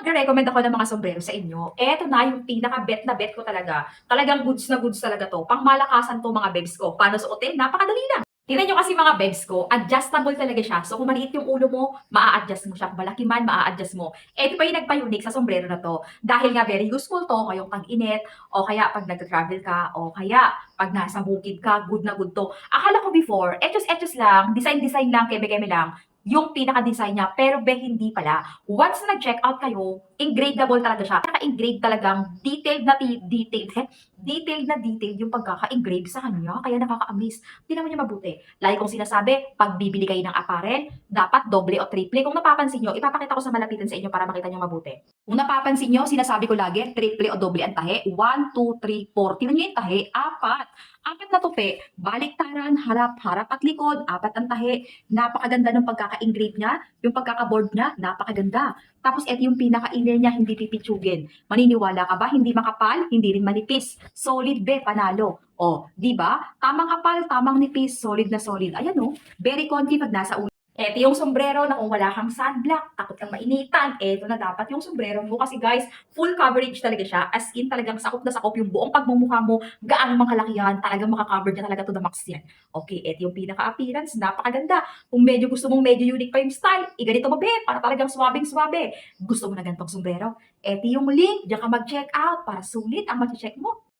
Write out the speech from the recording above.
magre-recommend ako ng mga sombrero sa inyo, eto na yung pinaka-bet na bet ko talaga. Talagang goods na goods talaga 'to. Pangmalakasan 'to mga babes ko. Paano suotin? Napakadali lang. Tingnan niyo kasi mga babes ko, adjustable talaga siya. So kung maliit yung ulo mo, maa-adjust mo siya. Kung malaki man, maa-adjust mo. Eto pa yung nagpa-unique sa sombrero na 'to. Dahil nga very useful 'to ngayong tag-init o kaya 'pag nagta-travel ka o kaya 'pag nasa bukid ka, good na good 'to. Akala ko before, etyos-etyos lang, design-design lang, keme-keme lang, yung pinaka-design niya, pero be hindi pala. Once na nag-check out kayo, engravable talaga siya. Naka-engrave talagang detailed na detailed na detailed yung pagkaka-engrave sa kanya. Kaya nakaka-amaze. Tingnan mo niya mabuti. Lagi kong sinasabi, pag bibili kayo ng apparel, dapat doble o triple. Kung napapansin nyo, ipapakita ko sa malapitan sa inyo para makita nyo mabuti. Kung napapansin nyo, sinasabi ko lagi, triple o doble ang tahe. 1, 2, 3, 4. Tingnan nyo yung tahe, apat. Apat na tupi, baliktaran, harap, harap at likod, apat ang tahe. Napakaganda ng pagkaka-engrave niya, yung pagkaka-board niya, napakaganda. Tapos ito yung pinaka-inner niya, hindi pipitsugin. Maniniwala ka ba? Hindi makapal, hindi rin manipis. Solid be, panalo. O, di ba? Tamang kapal, tamang nipis, solid na solid. Ayan o, very comfy pag nasa ulo. Eto yung sombrero na kung wala kang sunblock, takot kang mainitan, eto na dapat yung sombrero mo kasi guys, full coverage talaga siya. As in talagang sakop na sakop yung buong pagmumukha mo, gaano mang kalakihan, talagang makakover niya talaga to the max yan. Okay, eto yung pinaka-appearance, napakaganda. Kung medyo gusto mong medyo unique pa yung style, iganito mo be, para talagang swabing-swabe. Gusto mo na ganitong sombrero? Eto yung link, diyan ka mag-check out para sulit ang mag-check mo.